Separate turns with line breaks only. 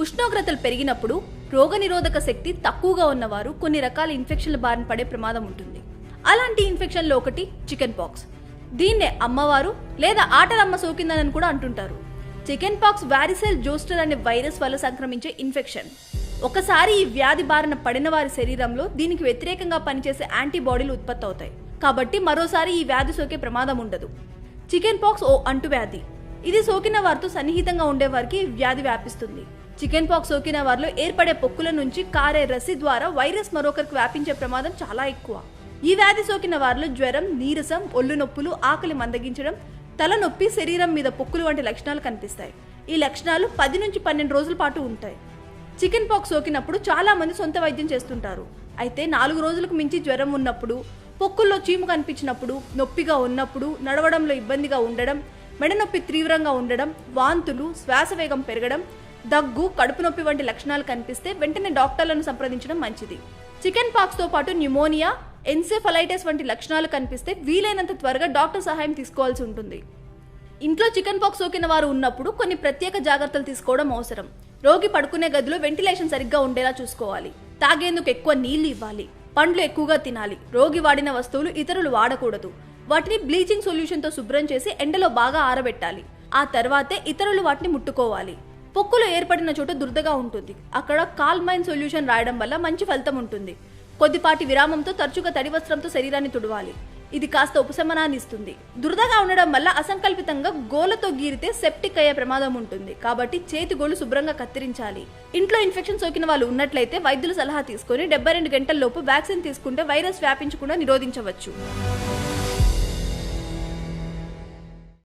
ఉష్ణోగ్రతలు పెరిగినప్పుడు రోగనిరోధక శక్తి తక్కువగా ఉన్నవారు కొన్ని రకాల ఇన్ఫెక్షన్ల బారిన పడే ప్రమాదం ఉంటుంది. అలాంటి ఇన్ఫెక్షన్లో ఒకటి చికెన్ పాక్స్. దీన్నే అమ్మవారు లేదా ఆటలమ్మ సోకిందని కూడా అంటుంటారు. చికెన్ పాక్స్ వారిసెల్ జోస్టర్ అనే వైరస్ వల్ల సంక్రమించే ఇన్ఫెక్షన్. ఒకసారి ఈ వ్యాధి బారిన పడిన వారి శరీరంలో దీనికి వ్యతిరేకంగా పనిచేసే యాంటీబాడీలు ఉత్పత్తి అవుతాయి. కాబట్టి మరోసారి ఈ వ్యాధి సోకే ప్రమాదం ఉండదు. చికెన్ పాక్స్ ఓ అంటువ్యాధి. ఇది సోకిన వారితో సన్నిహితంగా ఉండే వారికి వ్యాధి వ్యాపిస్తుంది. చికెన్ పాక్స్ సోకిన వారిలో ఏర్పడే పొక్కుల నుంచి కారే రసి ద్వారా వైరస్ మరొకరికి వ్యాపించే ప్రమాదం చాలా ఎక్కువ. ఈ వ్యాధి సోకిన వారిలో జ్వరం, నీరసం, ఒళ్ళు నొప్పులు, ఆకలి మందగించడం, తలనొప్పి, శరీరం మీద పొక్కులు వంటి లక్షణాలు కనిపిస్తాయి. ఈ లక్షణాలు 10 నుంచి 12 రోజుల పాటు ఉంటాయి. చికెన్ పాక్స్ సోకినప్పుడు చాలా మంది సొంత వైద్యం చేస్తుంటారు. అయితే 4 రోజులకు మించి జ్వరం ఉన్నప్పుడు, పొక్కుల్లో చీము కనిపించినప్పుడు, నొప్పిగా ఉన్నప్పుడు, నడవడంలో ఇబ్బందిగా ఉండడం, మెడనొప్పి తీవ్రంగా ఉండడం, వాంతులు, శ్వాస వేగం పెరగడం, దగ్గు, కడుపు నొప్పి వంటి లక్షణాలు కనిపిస్తే వెంటనే డాక్టర్లను సంప్రదించడం మంచిది. చికెన్ పాక్స్ తో పాటు న్యూమోనియా, ఎన్సెఫలైటిస్ వంటి లక్షణాలు కనిపిస్తే వీలైనంత త్వరగా డాక్టర్ సహాయం తీసుకోవాల్సి ఉంటుంది. ఇంట్లో చికెన్ పాక్స్ సోకిన వారు ఉన్నప్పుడు కొన్ని ప్రత్యేక జాగ్రత్తలు తీసుకోవడం అవసరం. రోగి పడుకునే గదిలో వెంటిలేషన్ సరిగ్గా ఉండేలా చూసుకోవాలి. తాగేందుకు ఎక్కువ నీళ్లు ఇవ్వాలి. పండ్లు ఎక్కువగా తినాలి. రోగి వాడిన వస్తువులు ఇతరులు వాడకూడదు. వాటిని బ్లీచింగ్ సొల్యూషన్ తో శుభ్రం చేసి ఎండలో బాగా ఆరబెట్టాలి. ఆ తర్వాతే ఇతరులు వాటిని ముట్టుకోవాలి. పొక్కులు ఏర్పడిన చోట దురదగా ఉంటుంది. అక్కడ కాల్మైన్ సొల్యూషన్ రాయడం వల్ల మంచి ఫలితం ఉంటుంది. కొద్దిపాటి విరామంతో తరచుగా తడి వస్త్రంతో శరీరాన్ని తుడవాలి. ఇది కాస్త ఉపశమనాన్ని ఇస్తుంది. దురదగా ఉండడం వల్ల అసంకల్పితంగా గోలతో గీరితే సెప్టిక్ అయ్యే ప్రమాదం ఉంటుంది. కాబట్టి చేతి గోళ్లు శుభ్రంగా కత్తిరించాలి. ఇంట్లో ఇన్ఫెక్షన్ సోకిన వాళ్ళు ఉన్నట్లయితే వైద్యుల సలహా తీసుకొని 72 గంటల లోపు వ్యాక్సిన్ తీసుకుంటే వైరస్ వ్యాపించకుండా నిరోధించవచ్చు.